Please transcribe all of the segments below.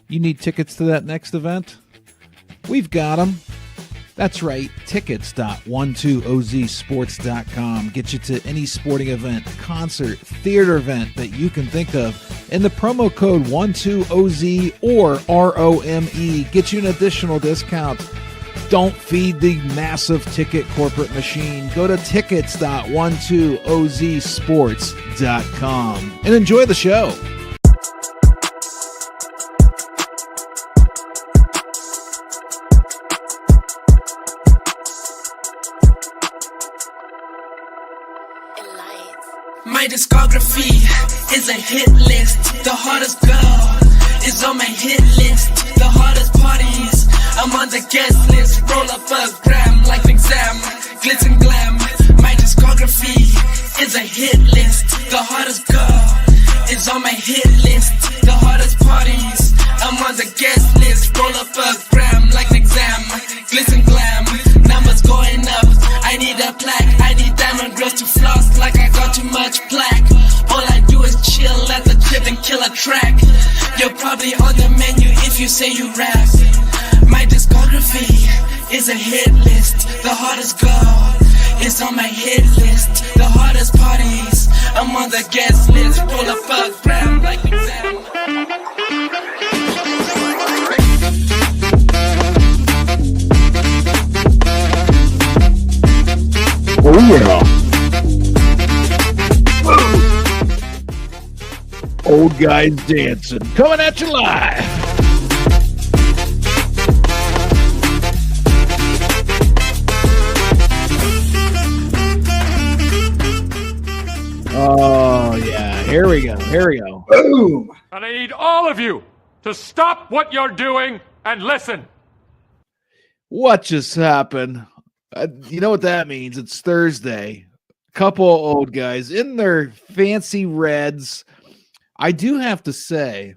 You need tickets to that next event? We've got them. That's right, tickets.12ozsports.com. Get you to any sporting event, concert, theater event that you can think of. And the promo code 12OZ or ROME gets you an additional discount. Don't feed the massive ticket corporate machine. Go to tickets.12ozsports.com and enjoy the show. My discography is a hit list. The hottest girl is on my hit list. The hottest parties, I'm on the guest list. Roll up a gram like an exam, glitz and glam. My discography is a hit list. The hottest girl is on my hit list. The hottest parties, I'm on the guest list. Roll up a gram like an exam, glitz and glam. Numbers going up, I need a plaque. I need diamond girls to floss like I got too much plaque. All I do is chill at the crib and kill a track. You're probably on the menu if you say you rap. My discography is a hit list. The hottest girl is on my hit list. The hottest parties, I'm on the guest list. Roll a fuck gram like an exam. Oh yeah. Old guys dancing. Coming at you live. Oh yeah. Here we go. Here we go. Boom. And I need all of you to stop what you're doing and listen. What just happened? You know what that means? It's Thursday. Couple old guys in their fancy reds. I do have to say,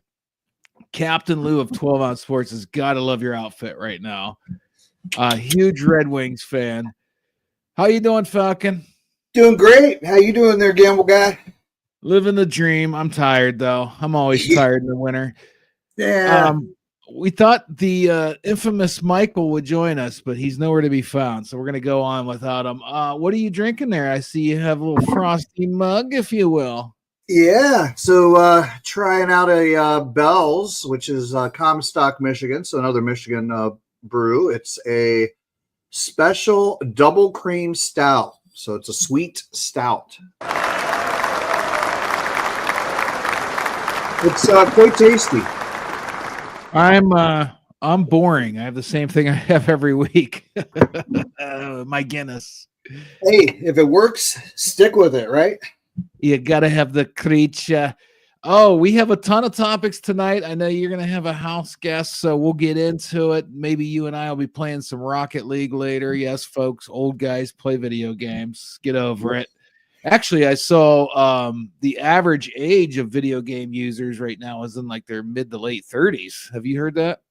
Captain Lou of 12 Ounce Sports has got to love your outfit right now. Huge Red Wings fan. How you doing, Falcon? Doing great. How you doing there, Gamble guy? Living the dream. I'm tired, though. I'm always tired in the winter. Yeah. We thought the infamous Michael would join us, but he's nowhere to be found. So we're going to go on without him. What are you drinking there? I see you have a little frosty mug, if you will. Yeah. So trying out a Bell's, which is Comstock, Michigan. So another Michigan brew. It's a special double cream stout. So it's a sweet stout. It's quite tasty. I'm boring. I have the same thing I have every week. My Guinness. Hey, if it works, stick with it, right? You gotta have the creature. Oh, we have a ton of topics tonight. I know you're gonna have a house guest, so we'll get into it. Maybe you and I will be playing some Rocket League later. Yes, folks, old guys play video games. Get over it. Actually, I saw the average age of video game users right now is in like their mid to late 30s. Have you heard that?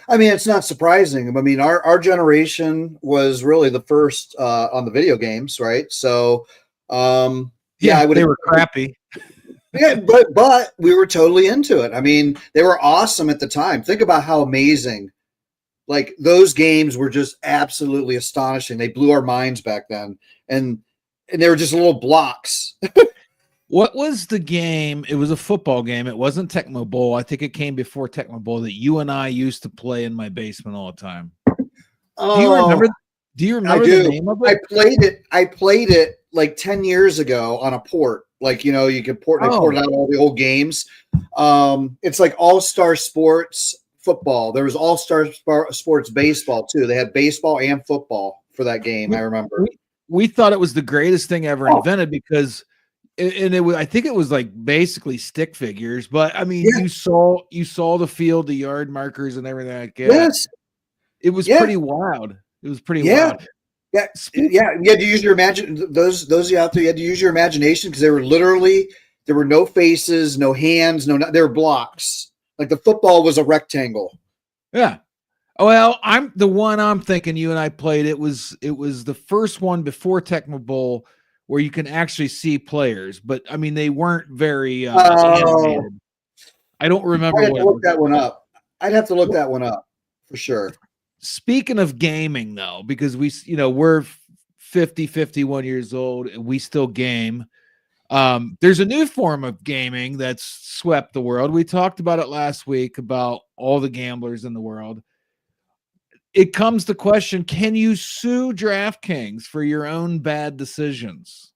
I mean, it's not surprising. I mean, our generation was really the first on the video games, right? So, yeah, they were crappy. Yeah, but we were totally into it. I mean, they were awesome at the time. Think about how amazing. Like those games were just absolutely astonishing. They blew our minds back then. And they were just little blocks. What was the game? It was a football game. It wasn't Tecmo Bowl. I think it came before Tecmo Bowl that you and I used to play in my basement all the time. Oh, do you remember? Do you remember the name of it? I played it like 10 years ago on a port. Like, you know, you could port out all the old games. It's like All-Star Sports football. There was All-Star Sports baseball too. They had baseball and football for that game. I remember. We thought it was the greatest thing ever invented because, and it was, I think it was like basically stick figures, but I mean, you saw the field, the yard markers and everything like that. Yes. It was pretty wild. It was pretty wild. Yeah. Yeah. You had to use your those of you out there, you had to use your imagination because they were literally, there were no faces, no hands, they were blocks. Like the football was a rectangle. Yeah. Well, I'm thinking you and I played. It was the first one before Tecmo Bowl where you can actually see players, but I mean they weren't very animated. I don't remember I had to look that one up. I'd have to look that one up for sure. Speaking of gaming, though, because we're 50, 51 years old and we still game. There's a new form of gaming that's swept the world. We talked about it last week about all the gamblers in the world. It comes to question, can you sue DraftKings for your own bad decisions?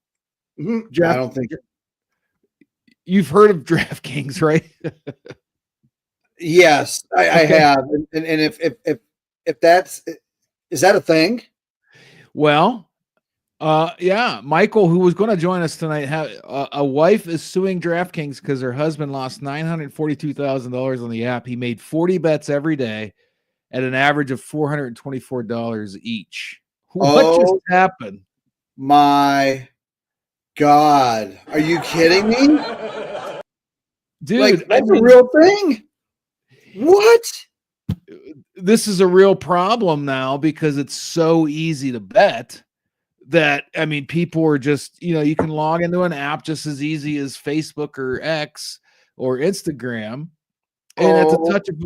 Mm-hmm. I don't think you've heard of DraftKings, right? Yes, I have. And if that's, is that a thing? Well, yeah, Michael, who was going to join us tonight, a wife is suing DraftKings because her husband lost $942,000 on the app. He made 40 bets every day at an average of $424 each. What just happened? My God, are you kidding me? Dude, like, that's a real thing. What? This is a real problem now because it's so easy to bet that, I mean, people are just, you can log into an app just as easy as Facebook or X or Instagram. And at the touch of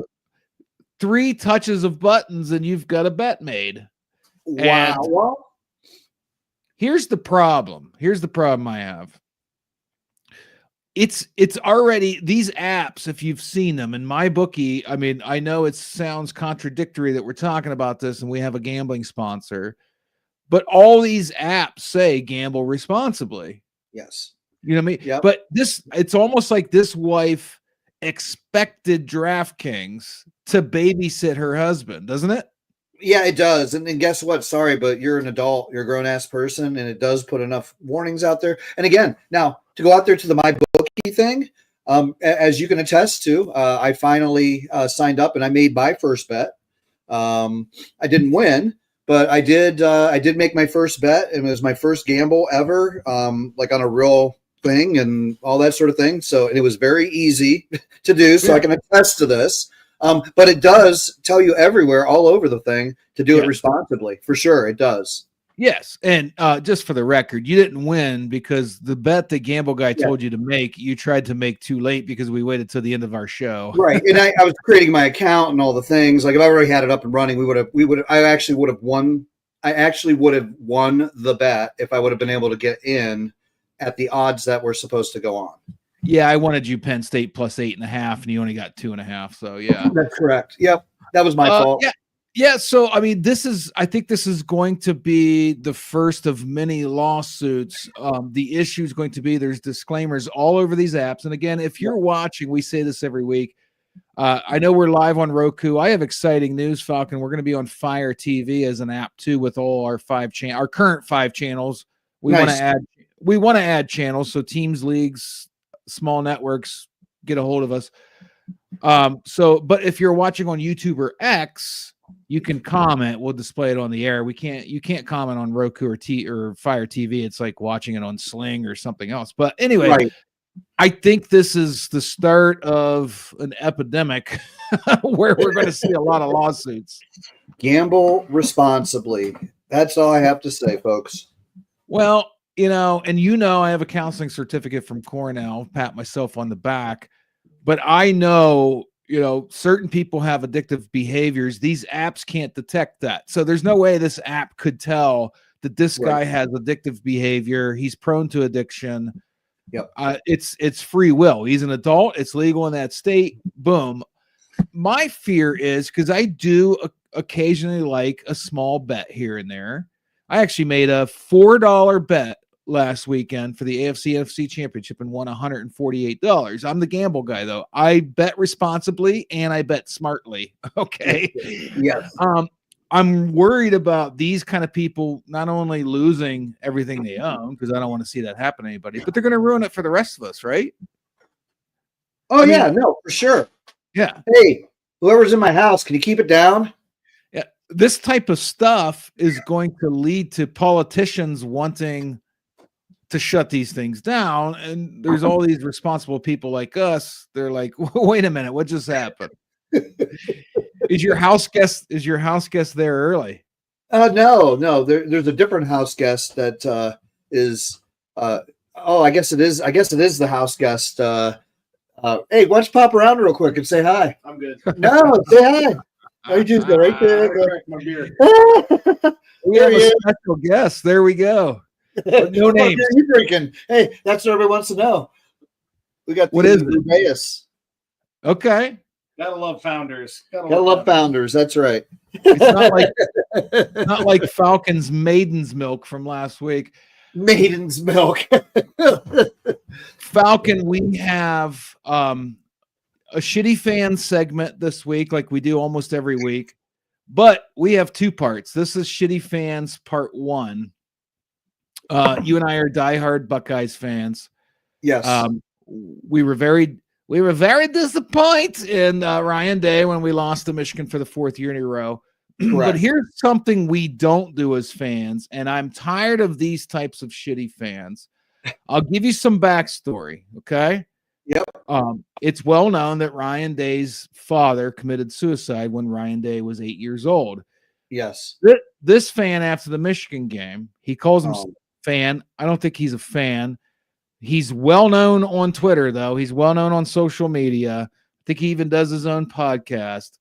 3 touches of buttons and you've got a bet made. Wow. And here's the problem. Here's the problem I have. It's already, these apps, if you've seen them in my bookie, I mean, I know it sounds contradictory that we're talking about this and we have a gambling sponsor, but all these apps say gamble responsibly. Yes. You know what I mean? Yep. But it's almost like this wife expected DraftKings to babysit her husband, doesn't it? Yeah, it does. And guess what? Sorry, but you're an adult, you're a grown-ass person, and it does put enough warnings out there. And again, now to go out there to the MyBookie thing, as you can attest to, I finally signed up and I made my first bet. I didn't win, but I did make my first bet. It was my first gamble ever, like on a real thing and all that sort of thing. So it was very easy to do. So I can attest to this. But it does tell you everywhere, all over the thing, to do it responsibly. For sure, it does. Yes, and just for the record, you didn't win because the bet that Gamble Guy told you to make, you tried to make too late because we waited till the end of our show. Right, and I was creating my account and all the things. Like if I already had it up and running, I actually would have won. I actually would have won the bet if I would have been able to get in at the odds that were supposed to go on. Yeah, I wanted you Penn State plus 8.5, and you only got 2.5. So yeah, that's correct. Yep, that was my fault. Yeah. So I mean, I think this is going to be the first of many lawsuits. The issue is going to be there's disclaimers all over these apps. And again, if you're watching, we say this every week. I know we're live on Roku. I have exciting news, Falcon. We're going to be on Fire TV as an app too, with all our our current 5 channels. We want to add channels, so teams, leagues, small networks get a hold of us. But if you're watching on YouTube or X, you can comment. We'll display it on the air. You can't comment on Roku or Fire TV. It's like watching it on Sling or something else. But anyway, I think this is the start of an epidemic where we're going to see a lot of lawsuits. Gamble responsibly. That's all I have to say, folks. Well, I have a counseling certificate from Cornell, pat myself on the back, but I know, certain people have addictive behaviors. These apps can't detect that. So there's no way this app could tell that this guy has addictive behavior. He's prone to addiction. Yep. It's free will. He's an adult. It's legal in that state. Boom. My fear is because I do occasionally like a small bet here and there. I actually made a $4 bet last weekend for the NFC Championship and won $148. I'm the gamble guy, though. I bet responsibly and I bet smartly. Okay. Yes. I'm worried about these kind of people not only losing everything they own, because I don't want to see that happen to anybody, but they're going to ruin it for the rest of us, right? Oh, no, for sure. Yeah. Hey, whoever's in my house, can you keep it down? Yeah. This type of stuff is going to lead to politicians wanting to shut these things down. And there's all these responsible people like us. They're like, wait a minute, what just happened? Is your house guest there early? No. There's a different house guest that is I guess it is the house guest Hey, why don't you pop around real quick and say hi? I'm good. No, say hi. Oh, you just go right there. My beer. We have a special guest. There we go. But no What names. beer are you drinking? Hey, that's what everybody wants to know. We got What is it? Rubeus. Okay. Gotta love Founders. Gotta love Founders. That's right. It's not like Falcon's Maiden's Milk from last week. Maiden's milk. Falcon, we have a shitty fan segment this week, like we do almost every week, but we have two parts. This is Shitty Fans Part 1. You and I are diehard Buckeyes fans. Yes. We were very disappointed in Ryan Day when we lost to Michigan for the 4th year in a row. But here's something we don't do as fans, and I'm tired of these types of shitty fans. I'll give you some backstory, okay? Yep. It's well known that Ryan Day's father committed suicide when Ryan Day was 8 years old. Yes. This fan, after the Michigan game, he calls himself a fan. I don't think he's a fan. He's well known on Twitter, though. He's well known on social media. I think he even does his own podcast.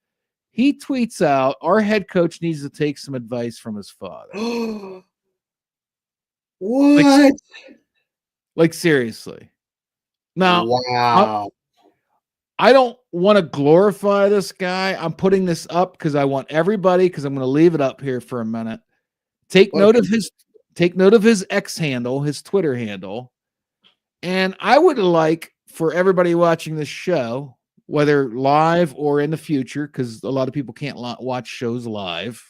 He tweets out, our head coach needs to take some advice from his father. What? Like seriously. Now, wow. I don't want to glorify this guy. I'm putting this up because I want everybody, because I'm going to leave it up here for a minute. Take note of his X handle, his Twitter handle. And I would like for everybody watching this show, whether live or in the future, because a lot of people can't watch shows live,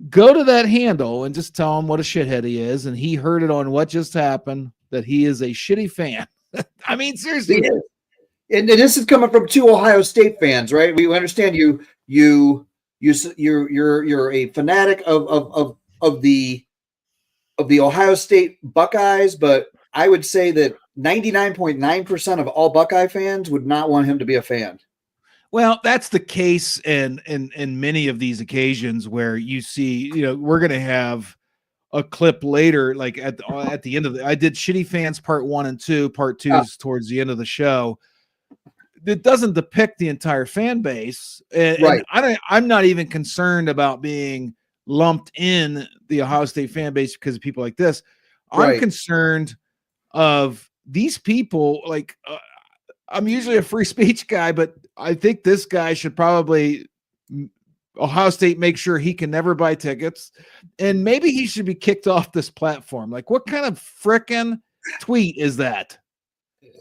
go to that handle and just tell him what a shithead he is. And he heard it on What Just Happened, that he is a shitty fan. I mean, seriously. And this is coming from two Ohio State fans, right? We understand you're a fanatic of the Ohio State Buckeyes, but I would say that 99.9% of all Buckeye fans would not want him to be a fan. Well, that's the case in many of these occasions where you see, we're going to have a clip later, like at the end of I did Shitty Fans Part 1 and 2. Part 2 is towards the end of the show. It doesn't depict the entire fan base. And I'm not even concerned about being lumped in the Ohio State fan base because of people like this. I'm concerned of these people. Like, I'm usually a free speech guy, but I think this guy should probably Ohio State make sure he can never buy tickets, and maybe he should be kicked off this platform. Like, what kind of frickin' tweet is that?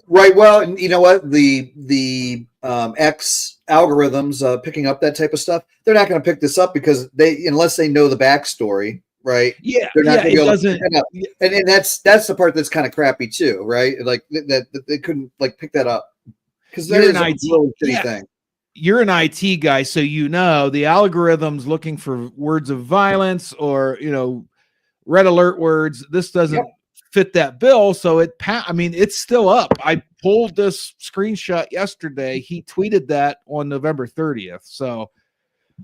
Right. Well, and you know what? The X algorithms picking up that type of stuff, they're not going to pick this up because unless they know the backstory, right? Yeah. They're not going to be able to pick it up. And that's the part that's kind of crappy too, right? Like that they couldn't pick that up because they're an IT really shitty thing. You're an IT guy, so the algorithm's looking for words of violence or red alert words. This doesn't fit that bill, so it's still up. I pulled this screenshot yesterday. He tweeted that on November 30th. So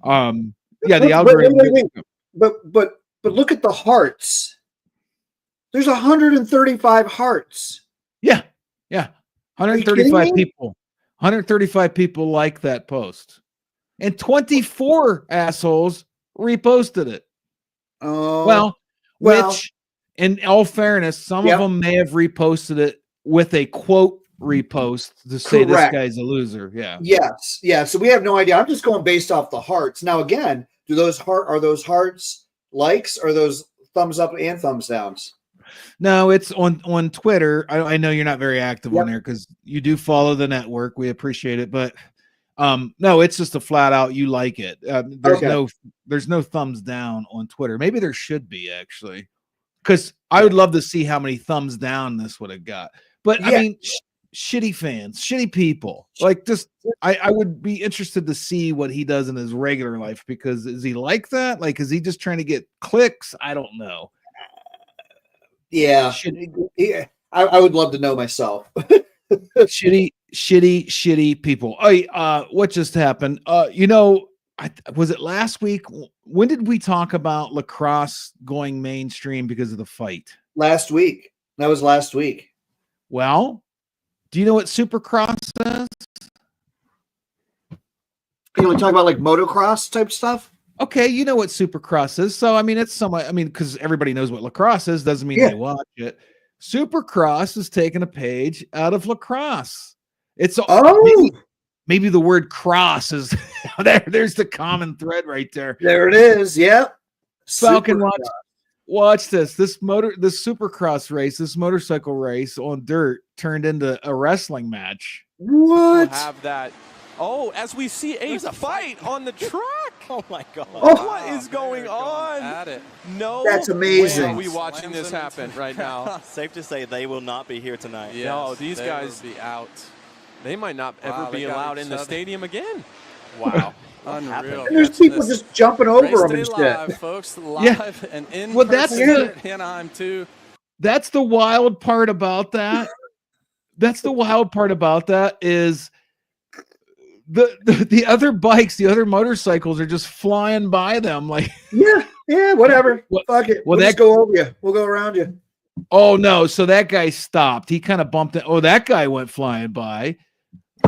the algorithm. But look at the hearts. There's 135 hearts. Yeah. 135 people. 135 people like that post, and 24 assholes reposted it. Which, in all fairness, some of them may have reposted it with a quote repost to say this guy's a loser. Yeah. Yes. Yeah. So we have no idea. I'm just going based off the hearts. Now, again, are those hearts likes or those thumbs up and thumbs downs? No, it's on Twitter. I know you're not very active on there because you do follow the network. We appreciate it, but no, it's just a flat out you like it. There's no thumbs down on Twitter. Maybe there should be actually, because I would love to see how many thumbs down this would have got. But I mean, shitty fans, shitty people. Like, just I would be interested to see what he does in his regular life, because is he like that? Like, is he just trying to get clicks? I don't know. Yeah, I would love to know myself. shitty people. What just happened? Was it last week? When did we talk about lacrosse going mainstream because of the fight? Last week. That was last week. Well, Do you know what Supercross is? You know, we talk about like motocross type stuff. Okay, you know what Supercross is. So, I mean, it's somewhat, I mean, because everybody knows what lacrosse is, doesn't mean they watch it. Supercross is taking a page out of lacrosse. It's maybe the word cross is there's the common thread right there. There it is. Yeah. Falcon, watch this. This Supercross race, this motorcycle race on dirt turned into a wrestling match. What? We'll have that. Oh, as we see a fight on the track. Oh my God. Oh. What is going on? At it. No. That's amazing. Way are we watching this happen right now? Safe to say they will not be here tonight. Yes, no, these guys will be out. They might not ever be allowed in the stadium again. Wow. Unreal. And there's people just jumping over them and shit. Live, folks, live and in that's Anaheim too. That's the wild part about that. That's the wild part about that is the other bikes, the other motorcycles are just flying by them like whatever. Fuck it. We'll just go over you. We'll go around you. Oh no, so that guy stopped. He kind of bumped it. Oh, that guy went flying by.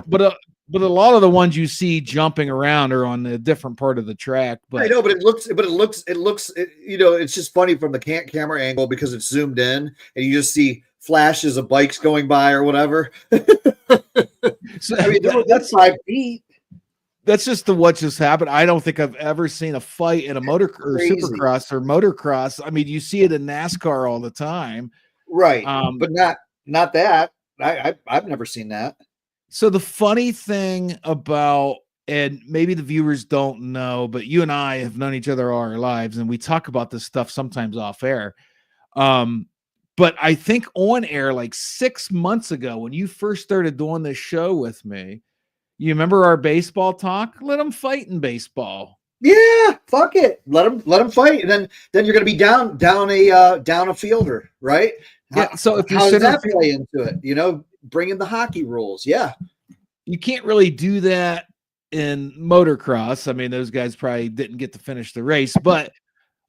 But a lot of the ones you see jumping around are on a different part of the track. But I know, but it looks, you know, it's just funny from the camera angle because it's zoomed in and you just see flashes of bikes going by or whatever. So, I mean, that's 5 feet. That's just what just happened. I don't think I've ever seen a fight in a motor or supercross or motocross. I mean, you see it in NASCAR all the time, right? But not that. I've never seen that. So the funny thing about, and maybe the viewers don't know, but you and I have known each other all our lives, and we talk about this stuff sometimes off air. But I think on air, like 6 months ago, when you first started doing this show with me, you remember our baseball talk? Let them fight in baseball. Yeah, fuck it. Let them fight, and then you're going to be down a fielder, right? Yeah. So if how does that play into it? You know, bring in the hockey rules. Yeah, you can't really do that in motocross. I mean, those guys probably didn't get to finish the race, but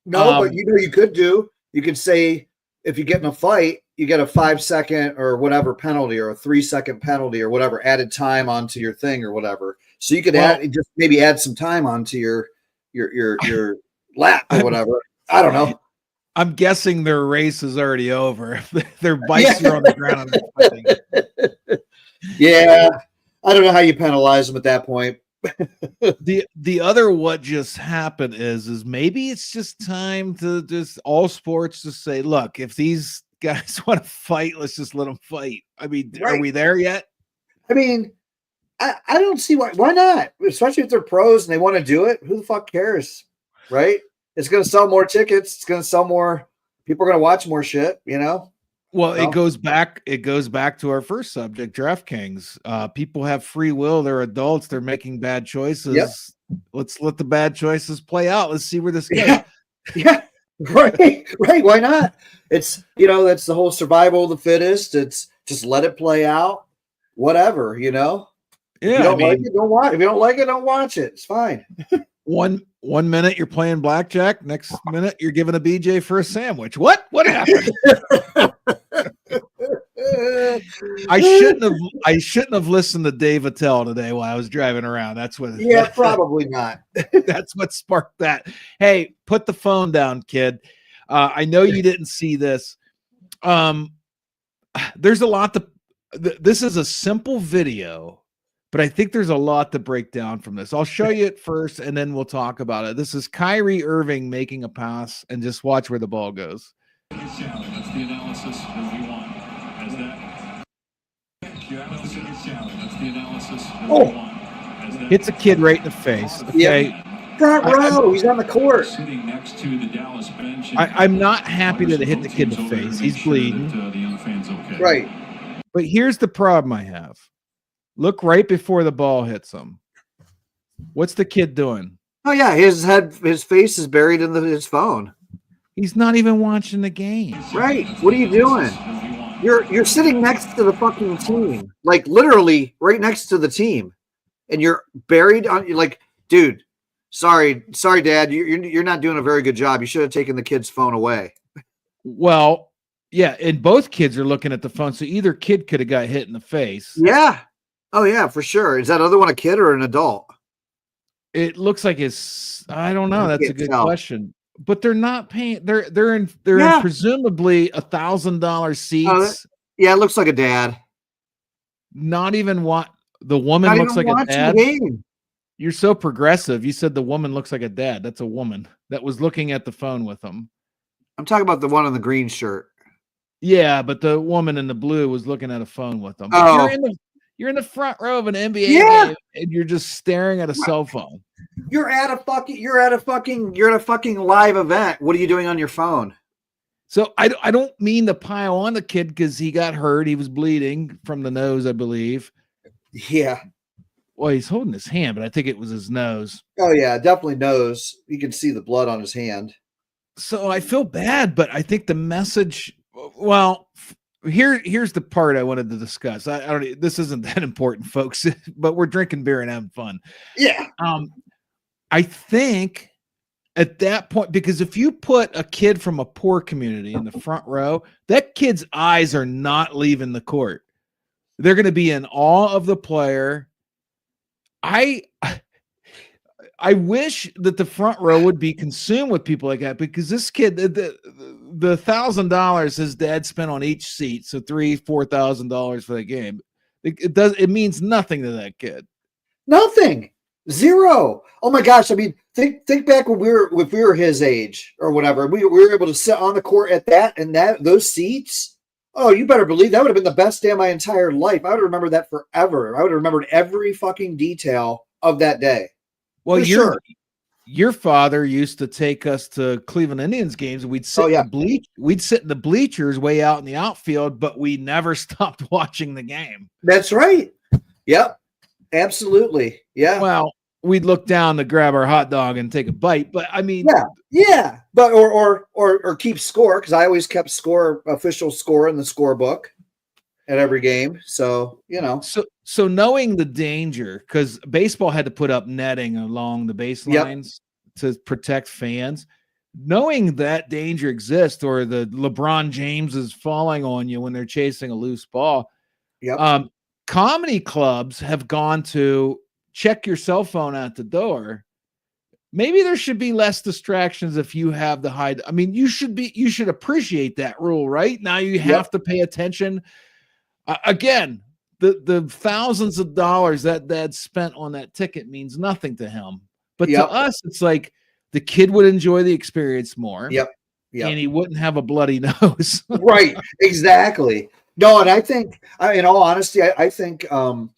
but you know, you could do. You could say if you get in a fight, you get a 5-second or whatever penalty or a 3-second penalty or whatever added time onto your thing or whatever. So you could maybe add some time onto your lap or whatever. I don't know. I'm guessing their race is already over. Their bikes are on the ground. Yeah. I don't know how you penalize them at that point. The other what just happened is maybe it's just time to just all sports to say, look, if these guys want to fight, let's just let them fight. I mean, Are we there yet? I mean, I don't see why not, especially if they're pros and they want to do it. Who the fuck cares, right? It's going to sell more tickets. It's going to sell more. People are going to watch more shit, you know? Well, it goes back to our first subject, DraftKings. People have free will. They're adults. They're making bad choices. Yep. Let's let the bad choices play out. Let's see where this goes. Yeah. Right. Why not? It's, you know, that's the whole survival of the fittest. It's just let it play out. Whatever, you know? Yeah. If you don't like it, don't watch. If you don't like it, don't watch it. It's fine. One minute you're playing blackjack, next minute you're giving a BJ for a sandwich. What happened? I shouldn't have listened to Dave Attell today while I was driving around. That's what. Yeah, probably not. That's what sparked that. Hey, put the phone down, kid. I know you didn't see this. There's a lot to. This is a simple video, but I think there's a lot to break down from this. I'll show you it first, and then we'll talk about it. This is Kyrie Irving making a pass, and just watch where the ball goes. That's the analysis that we want. As that, you have to see the challenge. That's the analysis that we want. Hits a kid right in the face. Okay. Yeah. Front row. He's on the court. Sitting next to the Dallas bench. I'm not happy that it hit the kid in the face. He's bleeding. The young fans okay. Right. But here's the problem I have. Look right before the ball hits him. What's the kid doing? Oh yeah, his face is buried in his phone. He's not even watching the game. Right. What are you doing? You're sitting next to the fucking team, like literally right next to the team, and you're buried on. You're like, dude, sorry, Dad, you're not doing a very good job. You should have taken the kid's phone away. Well, Yeah, and both kids are looking at the phone, so either kid could have got hit in the face. Yeah. Oh yeah, for sure. Is that other one a kid or an adult? It looks like I don't know. I That's a can't good tell. question. But they're not paying. They're in Yeah. presumably $1,000 seats. Yeah, it looks like a dad. Not even what the woman Not looks even like a watching dad. the game. You're so progressive. You said the woman looks like a dad. That's a woman that was looking at the phone with him. I'm talking about the one in the green shirt. Yeah, but the woman in the blue was looking at a phone with him. But Oh. you're in the front row of an NBA Yeah. game and you're just staring at a cell phone. You're at a fucking live event. What are you doing on your phone? So I don't mean to pile on the kid because he got hurt. He was bleeding from the nose, I believe. Yeah. Well, he's holding his hand, but I think it was his nose. Oh yeah, definitely nose. You can see the blood on his hand. So I feel bad, but I think the message. Well, here's the part I wanted to discuss. I don't. This isn't that important, folks. But we're drinking beer and having fun. Yeah. I think at that point, because if you put a kid from a poor community in the front row, that kid's eyes are not leaving the court. They're going to be in awe of the player. I wish that the front row would be consumed with people like that, because this kid, the $1,000 his dad spent on each seat, so $4,000 for the game. It means nothing to that kid. Nothing. Zero. Oh my gosh. I mean, think back when if we were his age or whatever, we were able to sit on the court at those seats. Oh, you better believe that would have been the best day of my entire life. I would remember that forever. I would have remembered every fucking detail of that day. Well, sure. Your father used to take us to Cleveland Indians games, and we'd sit we'd sit in the bleachers way out in the outfield, but we never stopped watching the game. That's right. Yep. Absolutely. Yeah. Well, we'd look down to grab our hot dog and take a bite, but I mean, yeah. But or keep score, because I always kept official score in the scorebook at every game. So So knowing the danger, because baseball had to put up netting along the baselines to protect fans, knowing that danger exists, or the LeBron James is falling on you when they're chasing a loose ball. Yep. Comedy clubs have gone to check your cell phone at the door. Maybe there should be less distractions if you have the high. I mean, you should appreciate that rule, right? Now you have to pay attention. Again, the thousands of dollars that dad spent on that ticket means nothing to him. But to us, it's like the kid would enjoy the experience more. Yep. And he wouldn't have a bloody nose. Right. Exactly. No, and I think, in all honesty, I think concert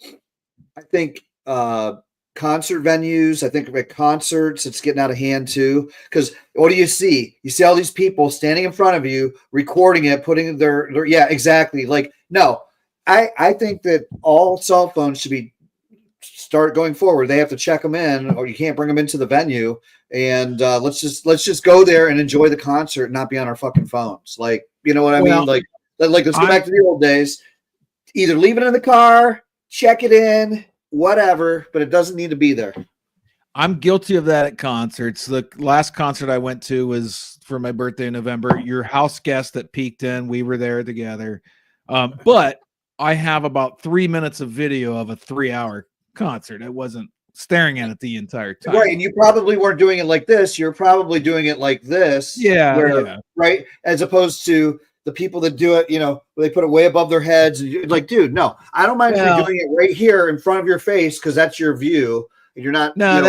venues, I think at concerts, it's getting out of hand too. Because what do you see? You see all these people standing in front of you, recording it, putting their yeah, exactly. Like, no, I think that all cell phones should start going forward. They have to check them in, or you can't bring them into the venue. And let's just go there and enjoy the concert and not be on our fucking phones. Like, you know what I mean? Like let's go back to the old days. Either leave it in the car, check it in, whatever, but it doesn't need to be there. I'm guilty of that at concerts. The last concert I went to was for my birthday in November. Your house guest that peeked in, we were there together. But I have about 3 minutes of video of a 3-hour concert. I wasn't staring at it the entire time. Right, and you probably weren't doing it like this. You're probably doing it like this. Yeah. Right, as opposed to the people that do it, where they put it way above their heads. Like, dude, no, I don't mind if you're doing it right here in front of your face, because that's your view. And you're not. No,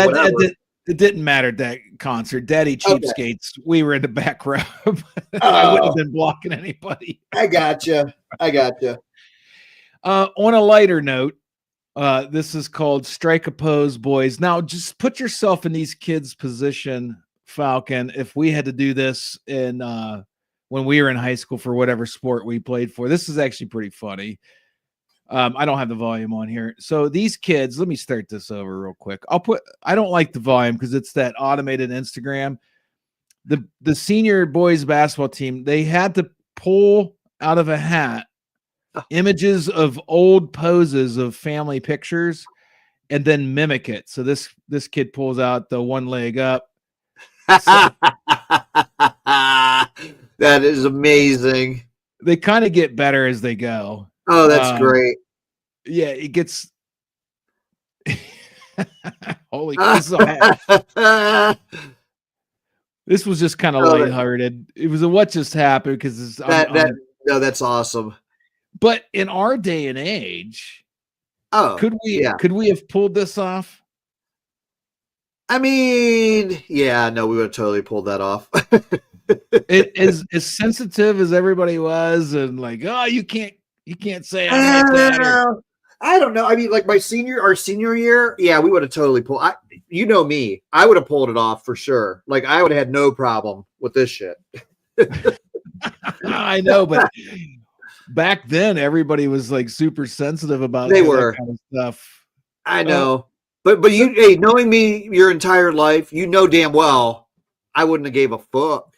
it didn't matter at that concert. Daddy cheapskates. Okay. We were in the back row. I wouldn't have been blocking anybody. I gotcha. On a lighter note, this is called Strike a Pose, boys. Now, just put yourself in these kids' position, Falcon. If we had to do this when we were in high school for whatever sport we played for, this is actually pretty funny. I don't have the volume on here. So these kids, let me start this over real quick. I don't like the volume because it's that automated Instagram. The senior boys basketball team, they had to pull out of a hat images of old poses of family pictures and then mimic it. So this kid pulls out the one leg up. That is amazing. they kind of get better as they go. Oh, that's great. Yeah, it gets holy this was just kind of lighthearted. It was a what just happened because no, that's awesome. But in our day and age, could we have pulled this off? I mean, yeah, no, we would have totally pulled that off. It is as sensitive as everybody was, and like, oh, you can't say I'm like that. I don't know. I mean, like our senior year, yeah, we would have totally pulled. You know me, I would have pulled it off for sure. Like I would have had no problem with this shit. I know, but back then everybody was like super sensitive about that kind of stuff. I know, but you, hey, knowing me your entire life, you know damn well I wouldn't have gave a fuck.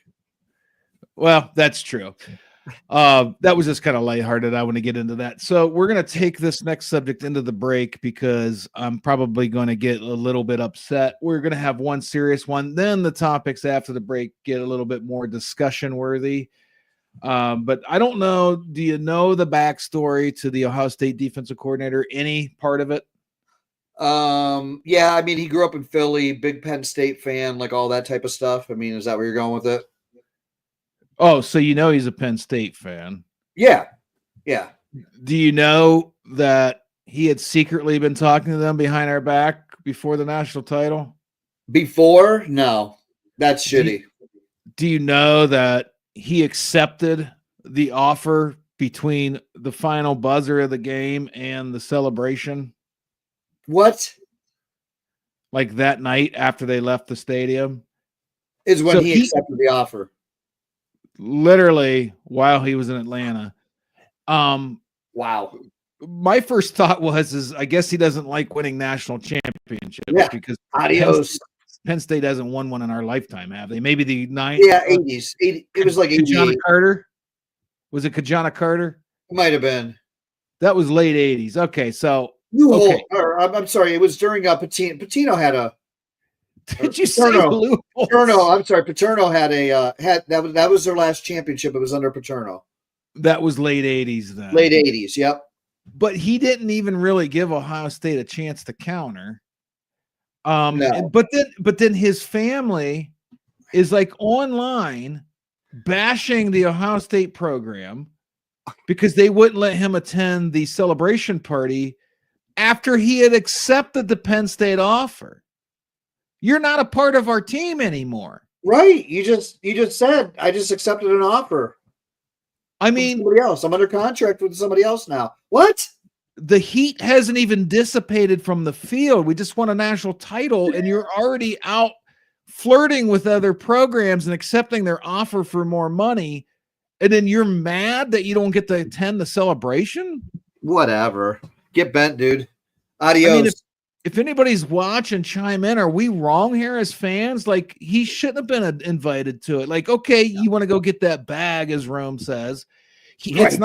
Well, that's true. That was just kind of lighthearted. I want to get into that. So we're going to take this next subject into the break because I'm probably going to get a little bit upset. We're going to have one serious one. Then the topics after the break get a little bit more discussion worthy. But I don't know. Do you know the backstory to the Ohio State defensive coordinator? Any part of it? Yeah, I mean, he grew up in Philly, big Penn State fan, like all that type of stuff. I mean, is that where you're going with it? Oh, so you know he's a Penn State fan. Yeah. Yeah. Do you know that he had secretly been talking to them behind our back before the national title? Before? No. That's shitty. Do you know that he accepted the offer between the final buzzer of the game and the celebration? What? Like that night after they left the stadium? Is when he accepted the offer. Literally while he was in Atlanta. Wow. My first thought was I guess he doesn't like winning national championships because adios. Penn State hasn't won one in our lifetime, have they? Maybe the 90s. Yeah, 80s. It was like 88. Kajana Carter? Was it Kajana Carter? It might have been. That was late 80s. Okay, so I'm sorry. It was during Patino had a. Did you say Paterno? I'm sorry. Paterno had that was their last championship. It was under Paterno. That was late 80s then. Late 80s, yep. But he didn't even really give Ohio State a chance to counter. No. But then his family is like online bashing the Ohio State program because they wouldn't let him attend the celebration party after he had accepted the Penn State offer. You're not a part of our team anymore. Right. You just said I just accepted an offer. I mean, somebody else. I'm under contract with somebody else now. What? The heat hasn't even dissipated from the field. We just won a national title, and you're already out flirting with other programs and accepting their offer for more money. And then you're mad that you don't get to attend the celebration? Whatever. Get bent, dude. Adios. I mean, if anybody's watching, chime in. Are we wrong here as fans? Like, he shouldn't have been invited to it. Like, okay, you want to go get that bag, as Rome says. It's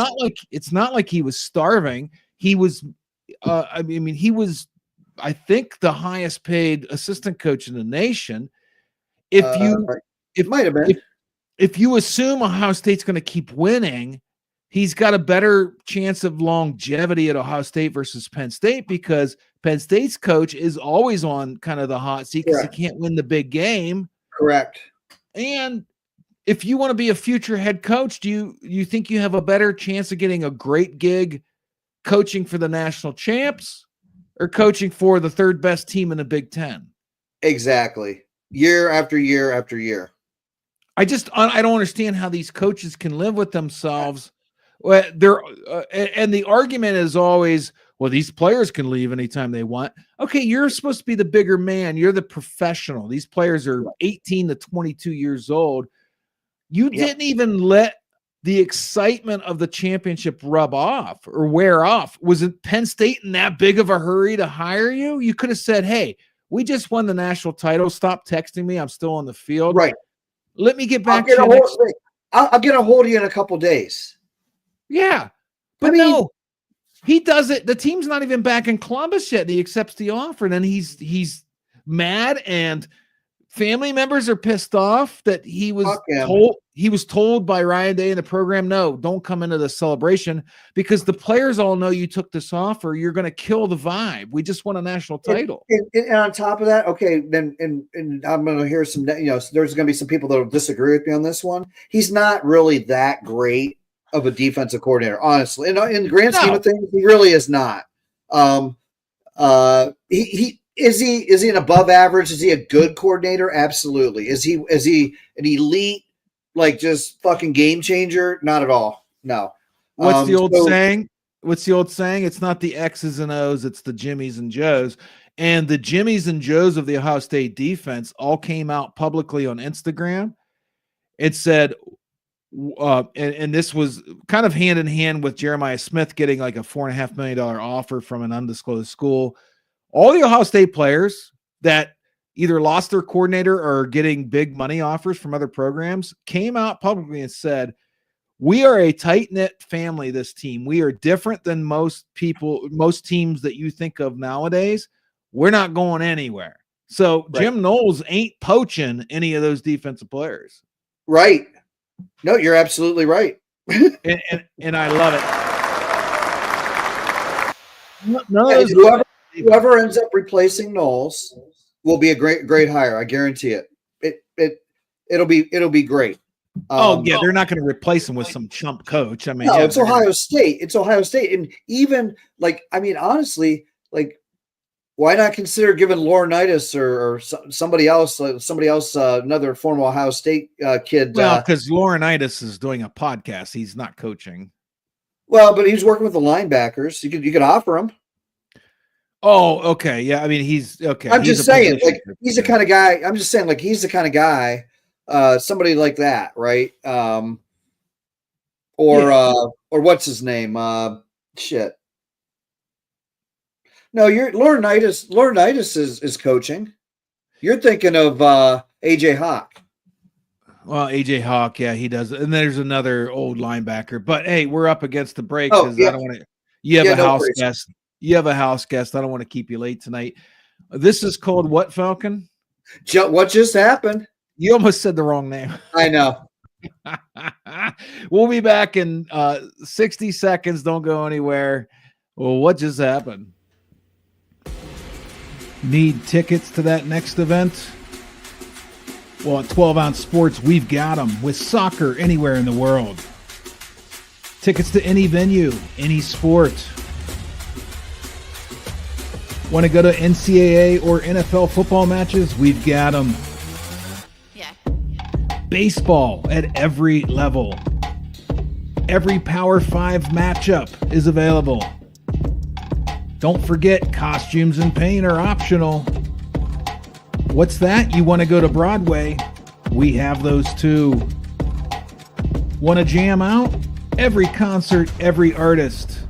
not like he was starving. He was, he was, I think, the highest paid assistant coach in the nation. It might have been. If you assume Ohio State's going to keep winning, he's got a better chance of longevity at Ohio State versus Penn State because Penn State's coach is always on kind of the hot seat because he can't win the big game. Correct. And if you want to be a future head coach, do you think you have a better chance of getting a great gig coaching for the national champs or coaching for the third best team in the Big Ten? Exactly. Year after year after year. I don't understand how these coaches can live with themselves. Well, and the argument is always, well, these players can leave anytime they want. Okay, you're supposed to be the bigger man. You're the professional. These players are 18 to 22 years old. You didn't even let the excitement of the championship rub off or wear off. Was it Penn State in that big of a hurry to hire you? You could have said, hey, we just won the national title. Stop texting me. I'm still on the field. Right. Let me get back to you. I'll get a hold of you in a couple days. Yeah. But no, he does it. The team's not even back in Columbus yet. He accepts the offer, and then he's mad and family members are pissed off that he was told by Ryan Day in the program, no, don't come into the celebration because the players all know you took this off or you're going to kill the vibe. We just won a national title. And on top of that, okay, then and I'm going to hear some, there's going to be some people that will disagree with me on this one. He's not really that great of a defensive coordinator, honestly. In the grand scheme of things, he really is not. Is he an above average? Is he a good coordinator? Absolutely. Is he an elite, like just fucking game changer? Not at all. No. What's the old saying? It's not the X's and O's, it's the Jimmies and Joes. And the Jimmies and Joes of the Ohio State defense all came out publicly on Instagram. It said, and this was kind of hand in hand with Jeremiah Smith getting like a $4.5 million offer from an undisclosed school. All the Ohio State players that either lost their coordinator or are getting big money offers from other programs came out publicly and said, we are a tight-knit family, this team. We are different than most teams that you think of nowadays. We're not going anywhere. So right. Jim Knowles ain't poaching any of those defensive players. Right. No, you're absolutely right. and I love it. Whoever ends up replacing Knowles will be a great hire. I guarantee it. It'll be great. They're not going to replace him with some chump coach. I mean, no, it's Ohio State. It's Ohio State, and even honestly, why not consider giving Laurinaitis or somebody else, another former Ohio State kid? Well, because Laurinaitis is doing a podcast. He's not coaching. Well, but he's working with the linebackers. You could offer him. Oh, okay. Yeah. I mean, he's okay. I'm just saying, he's the kind of guy. I'm just saying, he's the kind of guy, somebody like that, right? Or what's his name? Shit. No, Laurinaitis is coaching. You're thinking of AJ Hawk. Well, AJ Hawk, yeah, he does. And there's another old linebacker. But hey, we're up against the break because I don't want to. You have a house guest. You have a house guest. I don't want to keep you late tonight. This is called what, Falcon? What just happened? You almost said the wrong name. I know. We'll be back in 60 seconds. Don't go anywhere. Well, what just happened? Need tickets to that next event? Well, at 12 Ounce Sports, we've got them with soccer anywhere in the world. Tickets to any venue, any sport. Want to go to NCAA or NFL football matches? We've got them. Yeah. Baseball at every level. Every Power 5 matchup is available. Don't forget, costumes and paint are optional. What's that? You want to go to Broadway? We have those too. Want to jam out? Every concert, every artist.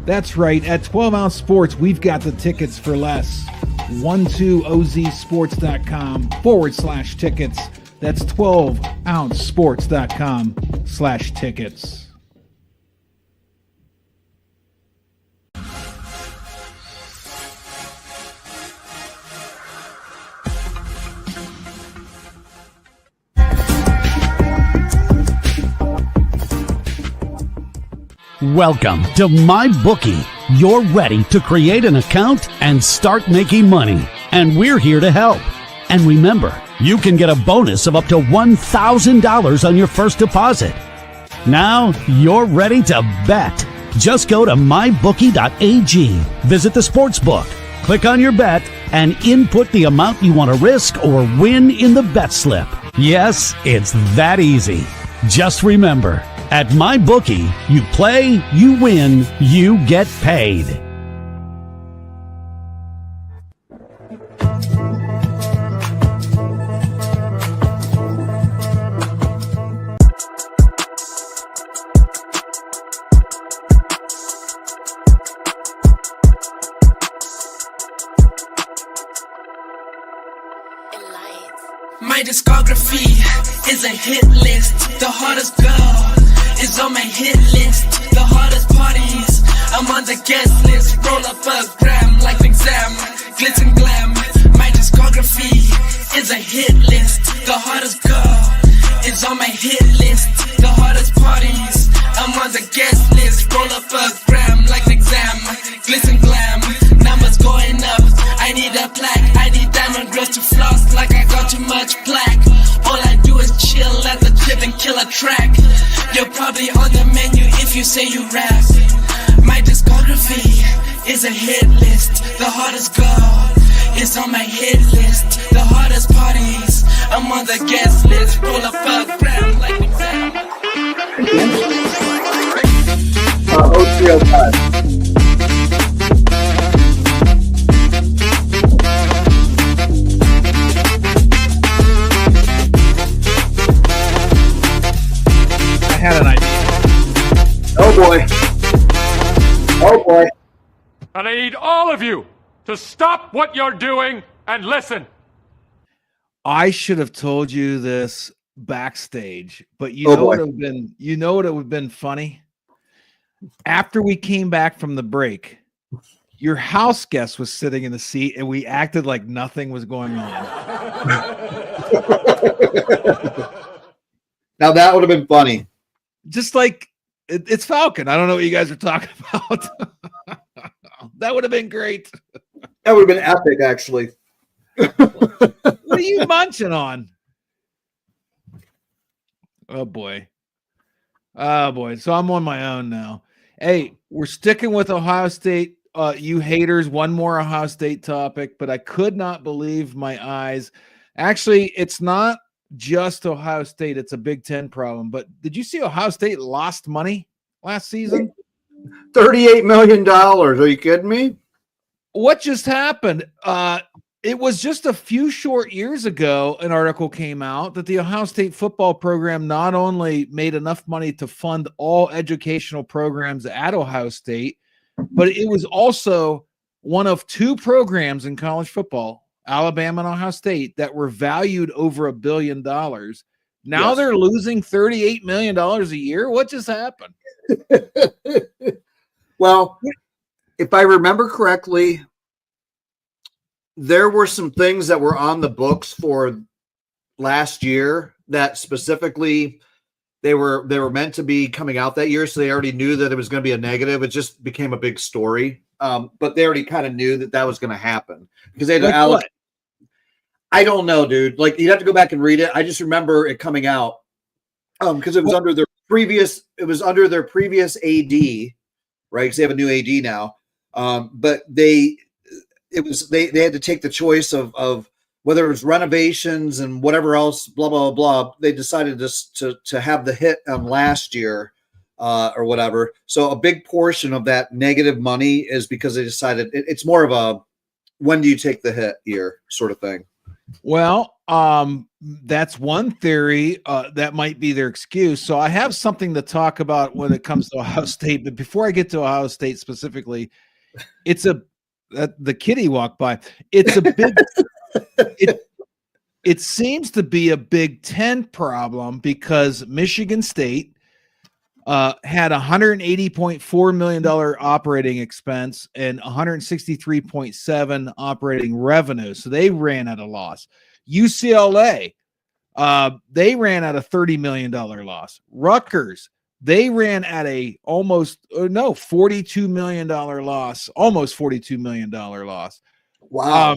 That's right. At 12 Ounce Sports, we've got the tickets for less. 12ozsports.com/tickets. That's 12ouncesports.com/tickets. Welcome to MyBookie. You're ready to create an account and start making money, and we're here to help. And remember, you can get a bonus of up to $1,000 on your first deposit. Now you're ready to bet. Just go to mybookie.ag, visit the sportsbook, click on your bet, and input the amount you want to risk or win in the bet slip. Yes, it's that easy. Just remember, at MyBookie, you play, you win, you get paid. My discography is a hit list. The hardest girl is on my hit list. The hardest parties, I'm on the guest list. Roll up a gram like an exam, glitz and glam. My discography is a hit list. The hardest girl is on my hit list. The hardest parties, I'm on the guest list. Roll up a gram like an exam. Glisten glam, numbers going up. I need a plaque, I need diamond girls to floss like I got too much plaque. All I do is chill at the crib and kill a track. You're probably on the menu if you say you rap. My discography is a hit list. The hardest girl is on my hit list. The hardest parties, I'm on the guest list. Roll up a gram like an exam. 0305. I had an idea. Oh boy. Oh boy. And I need all of you to stop what you're doing and listen. I should have told you this backstage, but Oh, boy. what would have been, what it would have been funny? After we came back from the break, your house guest was sitting in the seat and we acted like nothing was going on. Now that would have been funny. Just like it's Falcon. I don't know what you guys are talking about. That would have been great. That would have been epic, actually. What are you munching on? Oh boy. Oh boy. So I'm on my own now. Hey, we're sticking with Ohio State. You haters, one more Ohio State topic, but I could not believe my eyes. Actually, it's not just Ohio State. It's a Big Ten problem. But did you see Ohio State lost money last season? $38 million. Are you kidding me? What just happened? It was just a few short years ago, an article came out that the Ohio State football program not only made enough money to fund all educational programs at Ohio State, but it was also one of two programs in college football, Alabama and Ohio State, that were valued over $1 billion. Now Yes. they're losing $38 million a year. What just happened? Well, if I remember correctly, there were some things that were on the books for last year that specifically they were meant to be coming out that year. So they already knew that it was going to be a negative. It just became a big story. But they already kind of knew that was going to happen because they had to I don't know, dude. Like you'd have to go back and read it. I just remember it coming out because it was under their previous AD, right? Because they have a new AD now. But they had to take the choice of whether it was renovations and whatever else, blah, blah, blah. They decided to have the hit last year or whatever. So a big portion of that negative money is because they decided it's more of a, when do you take the hit year sort of thing. Well, that's one theory. That might be their excuse. So I have something to talk about when it comes to Ohio State. But before I get to Ohio State specifically, the kitty walked by. It's a big. It seems to be a Big Ten problem because Michigan State had $180.4 million operating expense and $163.7 operating revenue. So they ran at a loss. UCLA, they ran at a $30 million loss. Rutgers, they ran at $42 million loss, almost $42 million loss. Wow.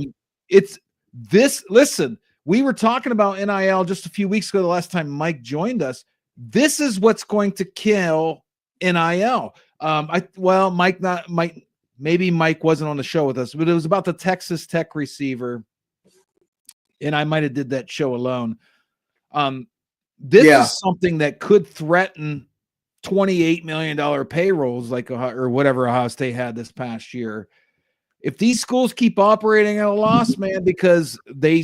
Listen, we were talking about NIL just a few weeks ago, the last time Mike joined us. This is what's going to kill NIL. Maybe Mike wasn't on the show with us, but it was about the Texas Tech receiver. And I might've did that show alone. This is something that could threaten $28 million payrolls or whatever Ohio State had this past year. If these schools keep operating at a loss, man, because their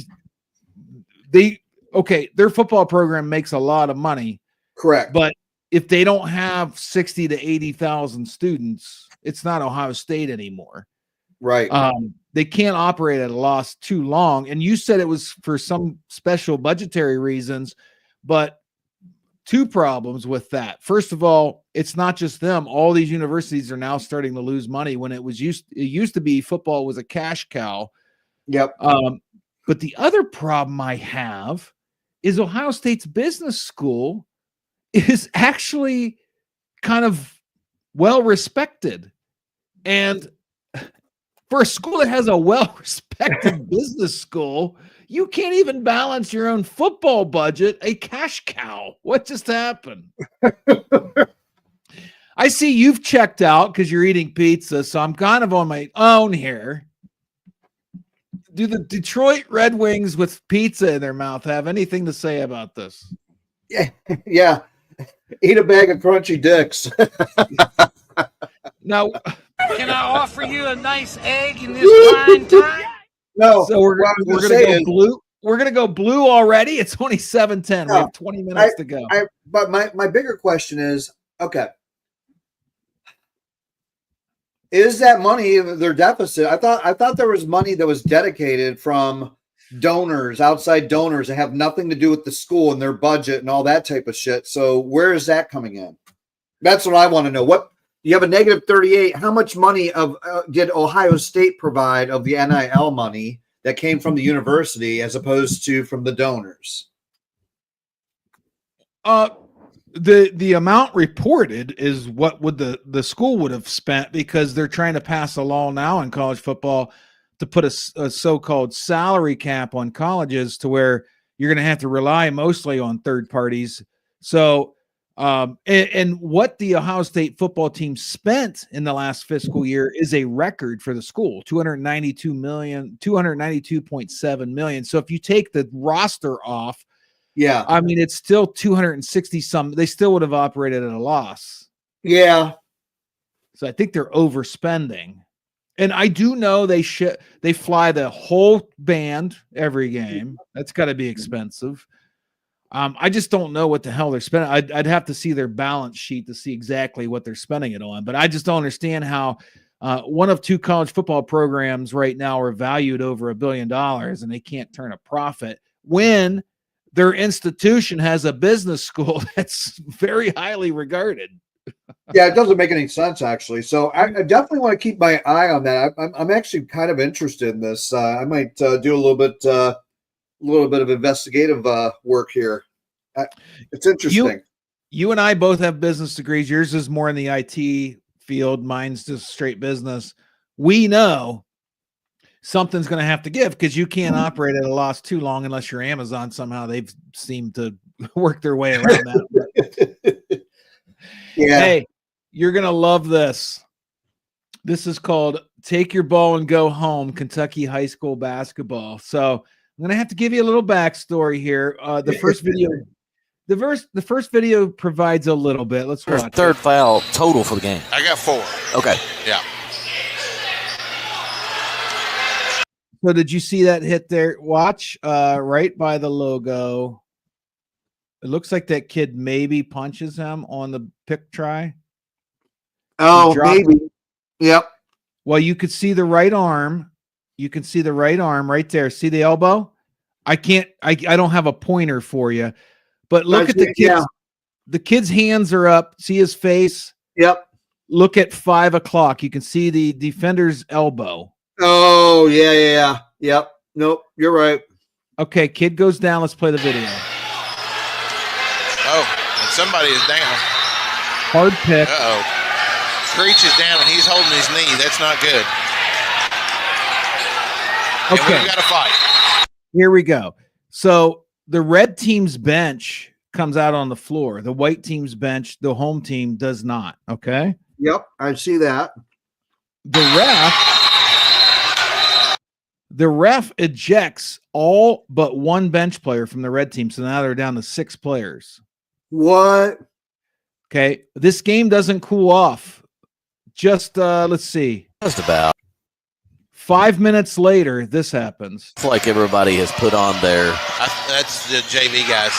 football program makes a lot of money. Correct. But if they don't have 60 to 80,000 students, it's not Ohio State anymore. Right. They can't operate at a loss too long. And you said it was for some special budgetary reasons, but two problems with that. First of all, it's not just them. All these universities are now starting to lose money when it used to be football was a cash cow. Yep. But the other problem I have is Ohio State's business school is actually kind of well respected. And for a school that has a well-respected business school, you can't even balance your own football budget, a cash cow. What just happened? I see you've checked out because you're eating pizza, so I'm kind of on my own here. Do the Detroit Red Wings with pizza in their mouth have anything to say about this? Yeah. Eat a bag of crunchy dicks. Now, Can I offer you a nice egg in this fine time? No. so we're gonna go blue. We're gonna go blue already. It's only 7:10. We have 20 minutes to go. But my bigger question is, okay, is that money their deficit? I thought there was money that was dedicated from donors, outside donors that have nothing to do with the school and their budget and all that type of shit. So where is that coming in? That's what I want to know. What you have a negative 38. How much money did Ohio State provide of the NIL money that came from the university as opposed to from the donors? The amount reported is what would the school would have spent, because they're trying to pass a law now in college football to put a so-called salary cap on colleges to where you're going to have to rely mostly on third parties. So, and what the Ohio State football team spent in the last fiscal year is a record for the school, $292.7 million. So if you take the roster off, yeah, I mean, it's still 260 some. They still would have operated at a loss. Yeah. So I think they're overspending. And I do know they fly the whole band every game. That's got to be expensive. I just don't know what the hell they're spending. I'd have to see their balance sheet to see exactly what they're spending it on. But I just don't understand how one of two college football programs right now are valued over $1 billion and they can't turn a profit when their institution has a business school that's very highly regarded. Yeah, it doesn't make any sense, actually. So I definitely want to keep my eye on that. I'm actually kind of interested in this. I might do a little bit of investigative work here. It's interesting. You and I both have business degrees. Yours is more in the IT field. Mine's just straight business. We know something's going to have to give because you can't operate at a loss too long unless you're Amazon. Somehow they've seemed to work their way around that. Yeah. Hey, you're going to love this. This is called Take Your Ball and Go Home, Kentucky High School Basketball. So I'm going to have to give you a little backstory here. The first video provides a little bit. Let's watch. Third foul total for the game. I got 4. Okay. Yeah. So did you see that hit there? Watch right by the logo. It looks like that kid maybe punches him on the pick try. Oh, maybe. Yep. Well, you could see the right arm. You can see the right arm right there. See the elbow? I don't have a pointer for you, but look at the kid. Yeah. The kid's hands are up. See his face? Yep. Look at 5 o'clock. You can see the defender's elbow. Oh, yeah. Yep. Nope. You're right. Okay. Kid goes down. Let's play the video. Oh, and somebody is down. Hard pick. Uh-oh. Creech is down, and he's holding his knee. That's not good. Okay. And we've got a fight. Here we go. So the red team's bench comes out on the floor. The white team's bench, the home team, does not. Okay? Yep, I see that. The ref ejects all but one bench player from the red team. So now they're down to 6 players. What? Okay. This game doesn't cool off. Just let's see. Just about 5 minutes later, this happens. It's like everybody has put on their. That's the JV guys.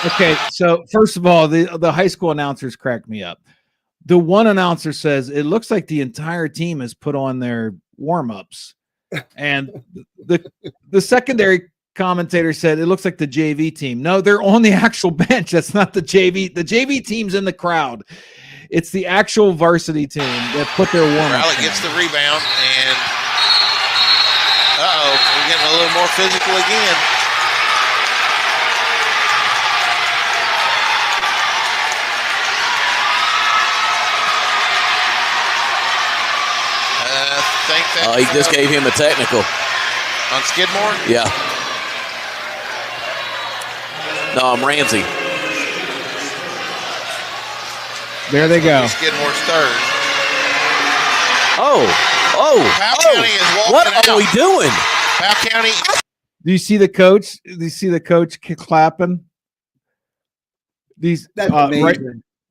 Okay, so first of all, the high school announcers cracked me up. The one announcer says it looks like the entire team has put on their warm-ups, and the secondary commentator said it looks like the JV team. No, they're on the actual bench. That's not the JV. The JV team's in the crowd. It's the actual varsity team that put their warm-ups. Riley gets the rebound, and we're getting a little more physical again. He just gave him a technical. On Skidmore? Yeah. No, I'm Ramsey. There they go. Skidmore's third. Powell County is walking what out. are we doing? Powell County. Do you see the coach? Do you see the coach clapping? These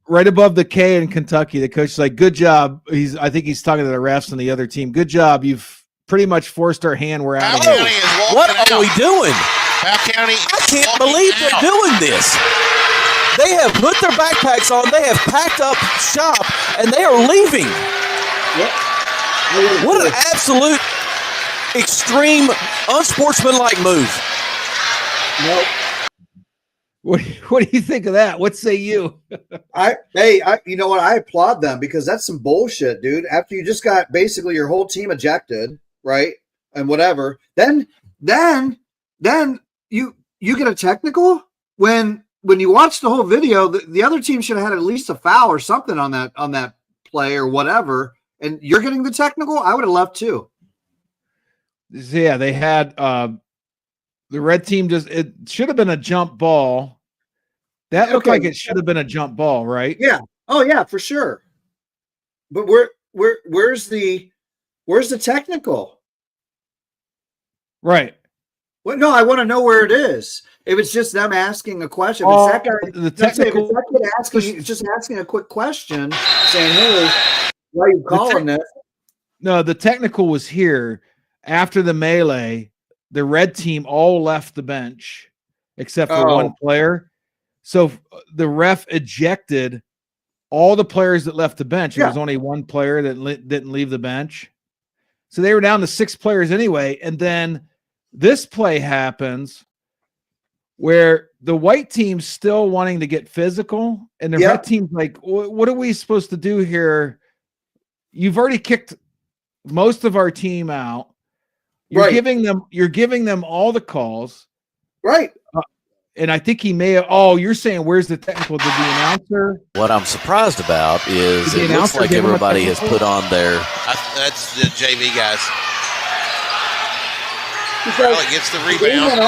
right above the K in Kentucky, the coach is like, "Good job." I think he's talking to the refs and the other team. Good job. You've pretty much forced our hand. We're out of here. What are we doing? Powell County. I can't believe they're doing this. They have put their backpacks on. They have packed up shop, and they are leaving. What an absolute extreme, unsportsmanlike move. Nope. What do you think of that? What say you? You know what? I applaud them because that's some bullshit, dude. After you just got basically your whole team ejected, right? And whatever, then you get a technical when you watch the whole video, the other team should have had at least a foul or something on that play or whatever, and you're getting the technical. I would have left too. Yeah, they had the red team it should have been a jump ball. That looked like it should have been a jump ball, right? Yeah. Oh yeah, for sure. But where's the technical? Right. Well, no, I want to know where it is. If it's just them asking a question, Oh, if that guy, the technical, just asking a quick question, saying, "Hey, why are you calling this?" No, the technical was here after the melee. The red team all left the bench except for one player. So the ref ejected all the players that left the bench. There was only one player that didn't leave the bench. So they were down to 6 players anyway. And then this play happens where the white team's still wanting to get physical. And the red team's like, what are we supposed to do here? You've already kicked most of our team out. You're giving them all the calls. Right. And I think he may have. Oh, you're saying where's the technical? Did the announcer? What I'm surprised about is it looks like everybody has put on their. That's the JV guys. Because gets the rebound and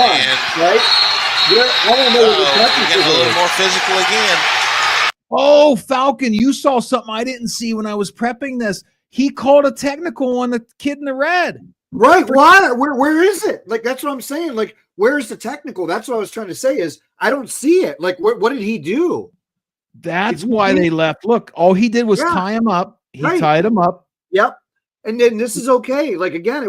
right. I want to know what the technical getting a little more physical again. Oh, Falcon, you saw something I didn't see when I was prepping this. He called a technical on the kid in the red. Right. Why? Where is it? Like, that's what I'm saying. Like, where's the technical? That's what I was trying to say is I don't see it. Like, what did he do? That's why they left. Look, all he did was tie him up. He tied him up. Yep. And then this is okay. Like, again,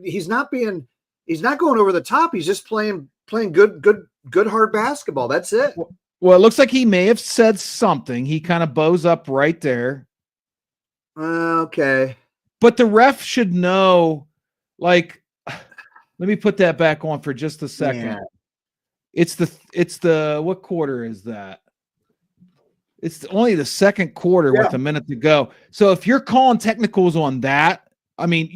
he's not going over the top. He's just playing good hard basketball. That's it. Well, it looks like he may have said something. He kind of bows up right there. Okay. But the ref should know, like, let me put that back on for just a second. Yeah. It's the what quarter is that? It's only the second quarter with a minute to go. So if you're calling technicals on that, I mean,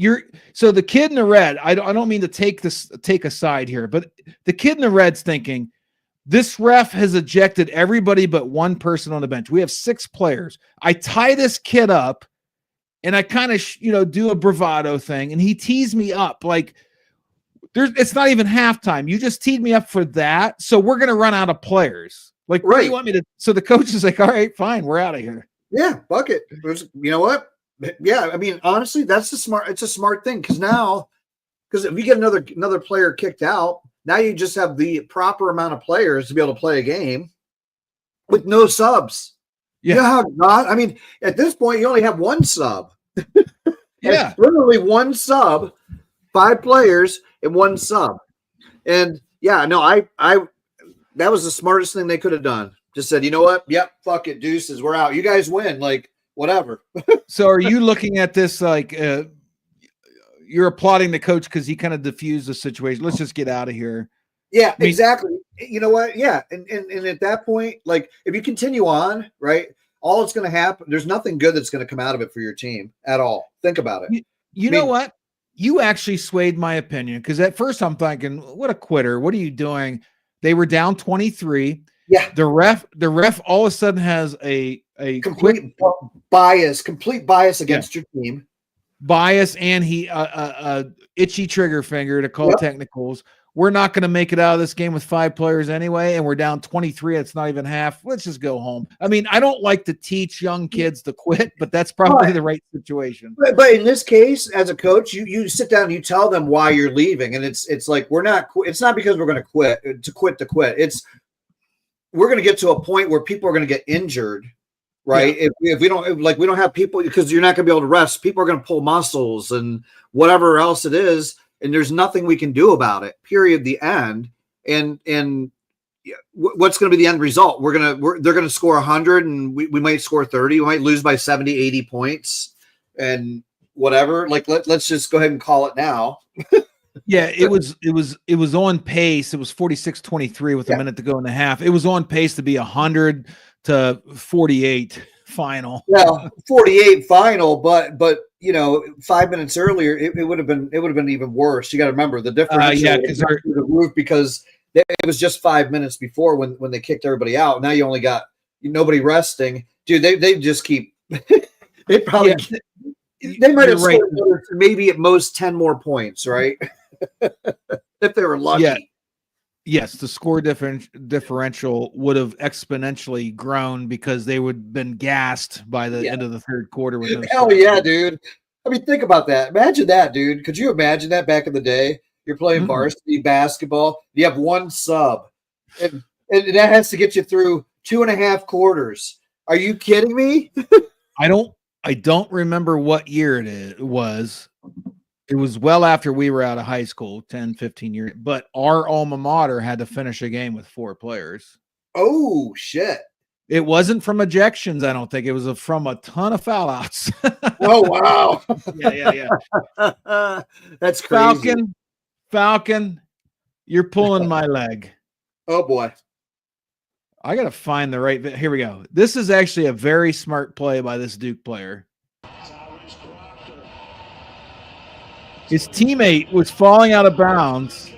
so the kid in the red, I don't mean to take a side here, but the kid in the red's thinking, this ref has ejected everybody but one person on the bench. We have 6 players. I tie this kid up and I kind of, do a bravado thing, and he tees me up like it's not even halftime. You just teed me up for that, so we're going to run out of players. Like, what do you want me to? So the coach is like, all right, fine, we're out of here. Yeah, fuck it. You know what? Yeah, I mean, honestly, it's a smart thing because if you get another player kicked out, now you just have the proper amount of players to be able to play a game with no subs. Yeah. You know how not? I mean, at this point, you only have one sub. Yeah, literally one sub, 5 players and one sub. And yeah, no, I that was the smartest thing they could have done. Just said, you know what? Yep, fuck it, deuces, we're out. You guys win, like whatever. So, are you looking at this like you're applauding the coach because he kind of diffused the situation? Let's just get out of here. Yeah, exactly. You know what? Yeah. And at that point, like if you continue on, right, all it's going to happen, there's nothing good that's going to come out of it for your team at all. Think about it. You know what? you actually swayed my opinion, because at first I'm thinking, what a quitter. What are you doing? They were down 23. Yeah. The ref all of a sudden has a complete bias against your team. Bias, and he itchy trigger finger to call technicals. We're not going to make it out of this game with 5 players anyway, and we're down 23. It's not even half. Let's just go home. I mean, I don't like to teach young kids to quit, but that's probably the right situation. But in this case, as a coach, you sit down and you tell them why you're leaving, and it's like it's not because we're going to quit. It's we're going to get to a point where people are going to get injured, right? Yeah. If we don't have people, because you're not going to be able to rest, people are going to pull muscles and whatever else it is. And there's nothing we can do about it. Period. The end. And what's going to be the end result? They're going to score 100, and we might score 30. We might lose by 70, 80 points, and whatever. Like let's just go ahead and call it now. Yeah, it was on pace. It was 46-23 with a minute to go in the half. It was on pace to be 100 to 48 final. Yeah, 48 final, but 5 minutes earlier, it would have been even worse. You got to remember the difference. Because the roof, because it was just 5 minutes before when they kicked everybody out. Now you only got nobody resting, dude. They just keep. They probably they might have scored maybe at most 10 more points, right? If they were lucky. Yeah. Yes, the score differential would have exponentially grown because they would have been gassed by the end of the third quarter. Hell yeah, dude. I mean, think about that. Imagine that, dude. Could you imagine that back in the day? You're playing varsity basketball. You have one sub, and that has to get you through 2.5 quarters. Are you kidding me? I don't remember what year it was. It was well after we were out of high school, 10, 15 years. But our alma mater had to finish a game with 4 players. Oh, shit. It wasn't from ejections, I don't think. It was from a ton of foul outs. Oh, wow. Yeah. That's crazy. Falcon, you're pulling my leg. Oh, boy. I got to find the right. Here we go. This is actually a very smart play by this Duke player. His teammate was falling out of bounds.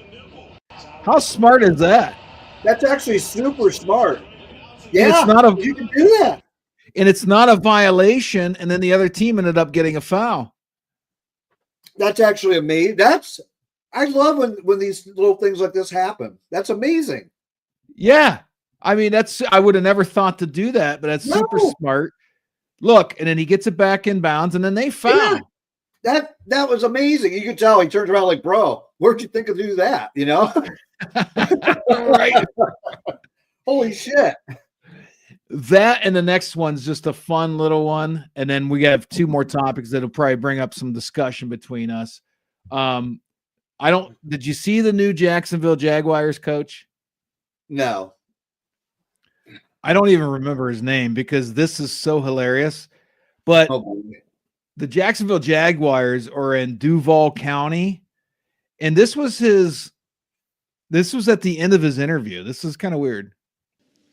How smart is that? That's actually super smart. Yeah, you can do that. And it's not a violation, and then the other team ended up getting a foul. That's actually amazing. I love when these little things like this happen. That's amazing. Yeah. I mean, I would have never thought to do that, but that's super smart. Look, and then he gets it back in bounds, and then they foul. Yeah. That was amazing. You could tell he turned around like, bro, where'd you think of do that? Right. Holy shit. That and the next one's just a fun little one. And then we have 2 more topics that'll probably bring up some discussion between us. Did you see the new Jacksonville Jaguars coach? No. I don't even remember his name because this is so hilarious. But the Jacksonville Jaguars are in Duval County, and this was at the end of his interview. This is kind of weird.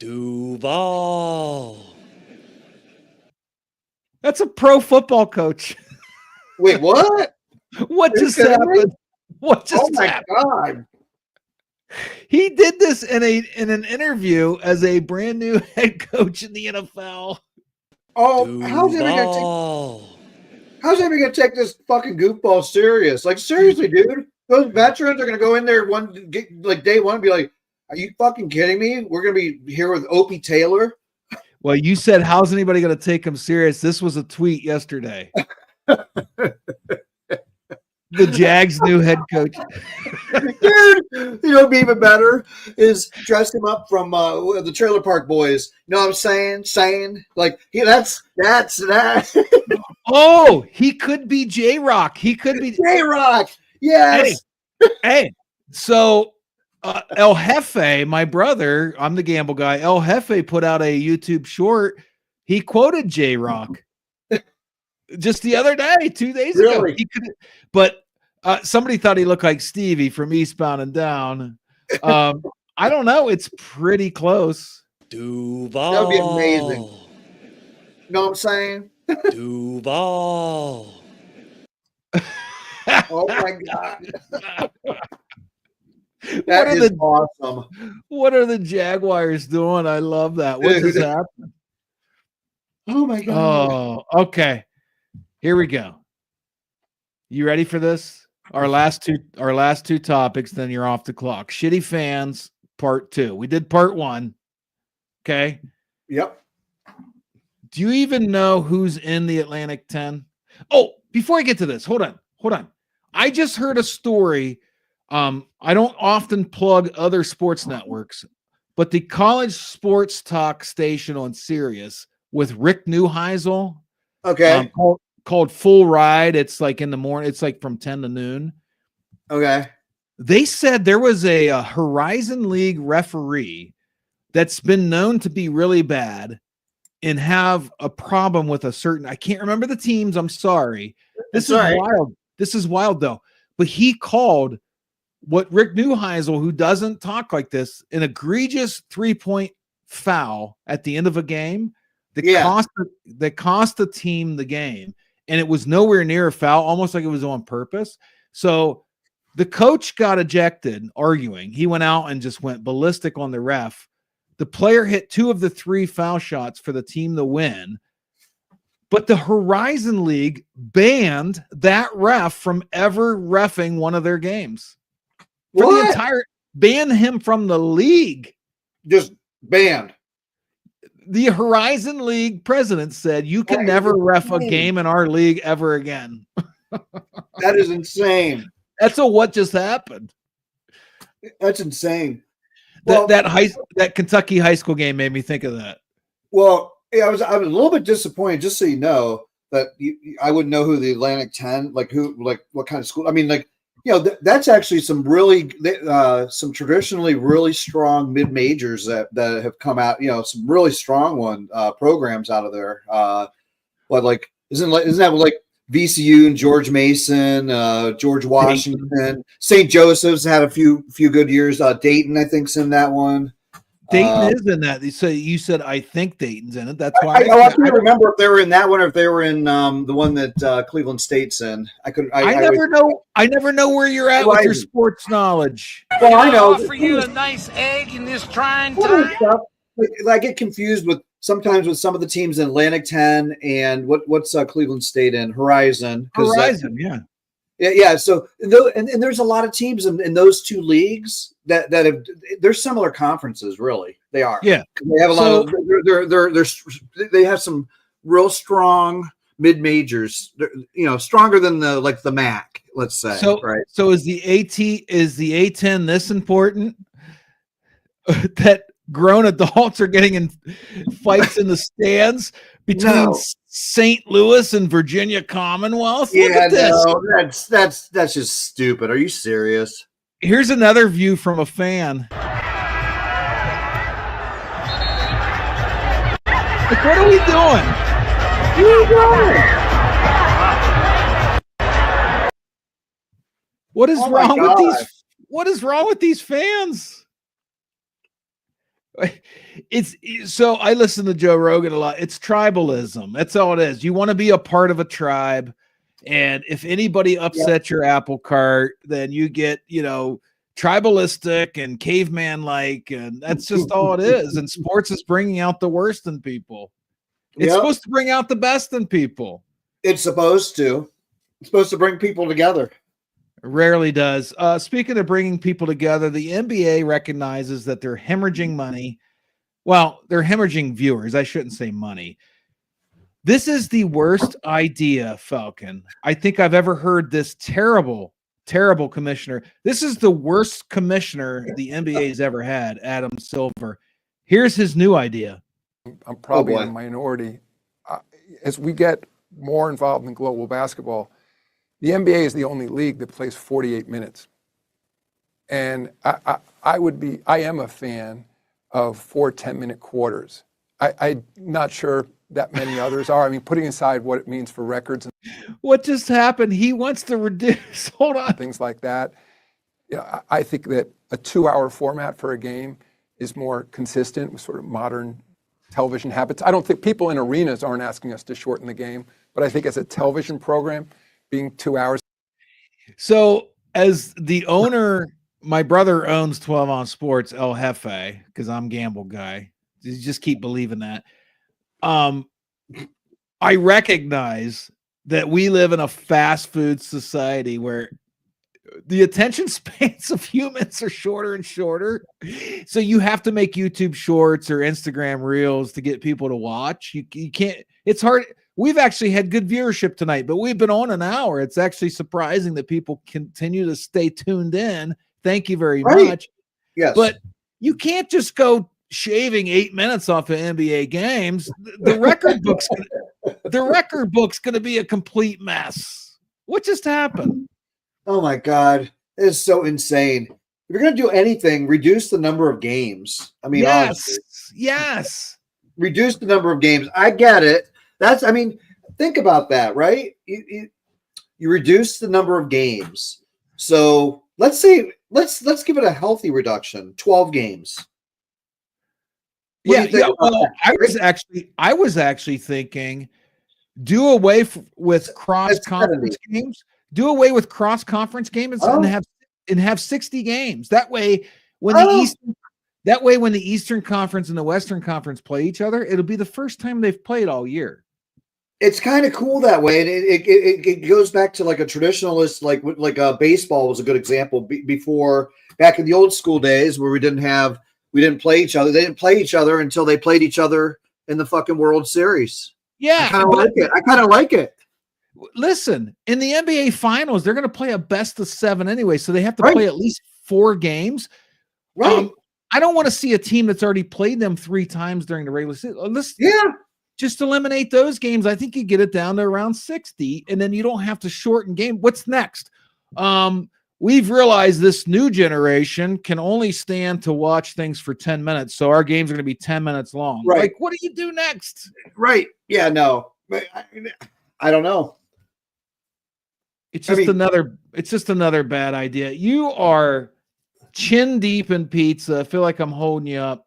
Duval. That's a pro football coach. Wait, what? What just happened? What just happened? God. He did this in an interview as a brand new head coach in the NFL. Oh, how's everybody gonna take this fucking goofball serious? Like, seriously, dude. Those veterans are gonna go in there day one and be like, "Are you fucking kidding me? We're gonna be here with Opie Taylor." Well, you said, how's anybody gonna take him serious? This was a tweet yesterday. The Jags' new head coach. Dude, what'd be even better is dress him up from the Trailer Park Boys. You know what I'm saying? Like, that's that. Oh, he could be J-Rock. He could be J-Rock. Yes. Hey. So El Jefe, my brother, I'm the gamble guy. El Jefe put out a YouTube short. He quoted J-Rock just the other day, 2 days ago. But somebody thought he looked like Stevie from Eastbound and Down. I don't know. It's pretty close. Duval. That would be amazing. You know what I'm saying? Duval. Oh my God. That is awesome. What are the Jaguars doing? I love that. What just happened? Oh my God. Oh, okay. Here we go. You ready for this? Our last two topics, then you're off the clock. Shitty fans, part 2. We did part 1. Okay. Yep. Do you even know who's in the Atlantic 10? Oh, before I get to this, hold on. I just heard a story. I don't often plug other sports networks, but the college sports talk station on Sirius with Rick Neuheisel, okay, called Full Ride. It's like in the morning. It's like from 10 to noon. Okay. They said there was a Horizon League referee that's been known to be really bad and have a problem with a certain, I can't remember the teams. I'm sorry. This is wild. This is wild though. But he called what Rick Neuheisel, who doesn't talk like this, an egregious 3-point foul at the end of a game that cost the team the game. And it was nowhere near a foul, almost like it was on purpose. So the coach got ejected arguing. He went out and just went ballistic on the ref. The player hit 2 of the 3 foul shots for the team to win. But the Horizon League banned that ref from ever reffing one of their games. For the entire, ban him from the league. Just banned. The Horizon League president said, you can never ref a game in our league ever again. That is insane. That's what just happened. That's insane. That Kentucky high school game made me think of that. Well, yeah, I was a little bit disappointed, just so you know, that I wouldn't know who the Atlantic 10, what kind of school. I mean, that's actually some really some traditionally really strong mid majors that have come out. Some really strong programs out of there. Isn't that like VCU and George Mason, George Washington, St. Joseph's had a few good years. Dayton, I think's in that one. Dayton is in that. So you said I think Dayton's in it. That's why I can't remember if they were in that one or if they were in the one that Cleveland State's in. I never know. I never know where you're at with your sports knowledge. Well, I know. Offer you a nice egg in this trying time. I get confused sometimes with some of the teams in Atlantic 10 and what's Cleveland State in Horizon. Yeah. So and there's a lot of teams in those 2 leagues that have, they're similar conferences, really. They are. Yeah. They have a lot of they have some real strong mid majors. Stronger than the MAC, let's say. So right. So is the A10 this important that grown adults are getting in fights in the stands between St. Louis and Virginia Commonwealth? Look at this. No, that's just stupid. Are you serious? Here's another view from a fan. Like, what are we doing? What is wrong with these? What is wrong with these fans? So I listen to Joe Rogan a lot. It's tribalism. That's all it is. You want to be a part of a tribe. And if anybody upsets your apple cart, then you get, tribalistic and caveman-like. And that's just all it is. And sports is bringing out the worst in people. It's supposed to bring out the best in people. It's supposed to. It's supposed to bring people together. Rarely does. Speaking of bringing people together, the NBA recognizes that they're hemorrhaging money. Well, they're hemorrhaging viewers. I shouldn't say money. This is the worst idea, Falcon. I think I've ever heard this terrible commissioner. This is the worst commissioner the NBA's ever had, Adam Silver. Here's his new idea. I'm probably in a minority. As we get more involved in global basketball, the NBA is the only league that plays 48 minutes. And I am a fan of 4 10-minute quarters. I'm not sure that many others are. I mean, putting aside what it means for records. What just happened? He wants to reduce. Hold on. Things like that. I think that a 2-hour format for a game is more consistent with sort of modern television habits. I don't think people in arenas aren't asking us to shorten the game, but I think as a television program, being 2 hours. So as the owner, my brother owns 12 Ounce Sports, El Jefe, because I'm gamble guy. You just keep believing that. I recognize that we live in a fast food society where the attention spans of humans are shorter and shorter. So you have to make YouTube shorts or Instagram reels to get people to watch. You can't, it's hard. We've actually had good viewership tonight, but we've been on an hour. It's actually surprising that people continue to stay tuned in. Thank you very much. Yes. But you can't just go shaving 8 minutes off of NBA games. The record book's going to be a complete mess. What just happened? Oh my God. It is so insane. If you're going to do anything, reduce the number of games. I mean, honestly, yes. Reduce the number of games. I get it. Think about that, right? You reduce the number of games. So let's give it a healthy reduction. 12 games. Well, I was actually thinking, do away with cross conference games. Do away with cross conference games and have 60 games. That way, when the Eastern Conference and the Western Conference play each other, it'll be the first time they've played all year. It's kind of cool that way, and it goes back to like a traditionalist, like baseball was a good example. Before, back in the old school days, where we didn't play each other. They didn't play each other until they played each other in the fucking World Series. Yeah, I kind of like it. Listen, in the NBA Finals, they're going to play a best of 7 anyway, so they have to play at least 4 games. Right. I don't want to see a team that's already played them 3 times during the regular season. Just eliminate those games. I think you get it down to around 60, and then you don't have to shorten game. What's next? We've realized this new generation can only stand to watch things for 10 minutes, so our games are going to be 10 minutes long. Right. Like, what do you do next? Right. Yeah, no. I don't know. It's just another bad idea. You are chin deep in pizza. I feel like I'm holding you up.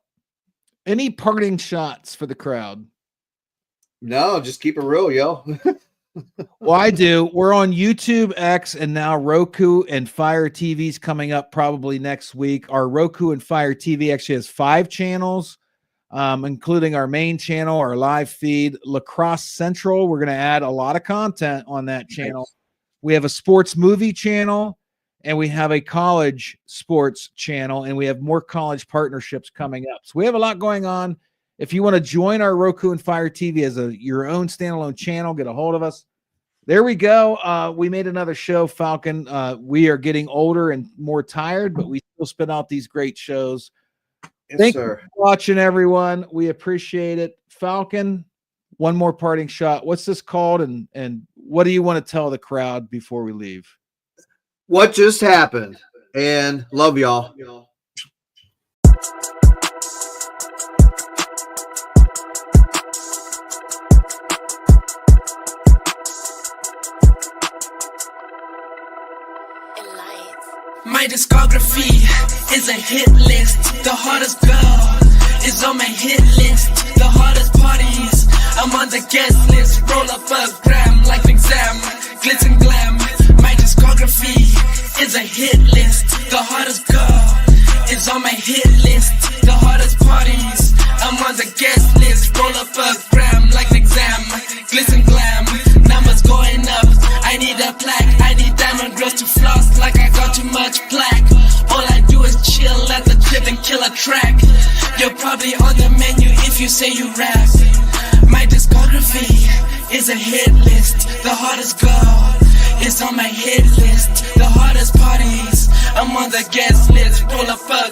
Any parting shots for the crowd? No, just keep it real, yo. Well, I do. We're on YouTube, X, and now Roku and Fire TV's coming up probably next week. Our Roku and Fire TV actually has 5 channels, including our main channel, our live feed, Lacrosse Central. We're going to add a lot of content on that channel. Nice. We have a sports movie channel, and we have a college sports channel, and we have more college partnerships coming up. So we have a lot going on. If you want to join our Roku and Fire TV as your own standalone channel, get a hold of us. There we go. We made another show, Falcon. We are getting older and more tired, but we still spit out these great shows. Thank you for watching, everyone. We appreciate it. Falcon, one more parting shot. What's this called, and what do you want to tell the crowd before we leave? What just happened? And love y'all. My discography is a hit list. The hottest girl is on my hit list. The hottest parties, I'm on the guest list. Roll up a gram like an exam, glitz and glam. My discography is a hit list. The hottest girl is on my hit list. The hottest parties, I'm on the guest list. Roll up a gram like an exam, glitz and glam. Numbers going up, I need a plaque. I need diamond girls to floss like I got too much plaque. All I do is chill at the crib and kill a track. You're probably on the menu if you say you rap. My discography is a hit list. The hottest girl is on my hit list. The hottest parties, I'm on the guest list. Roll up a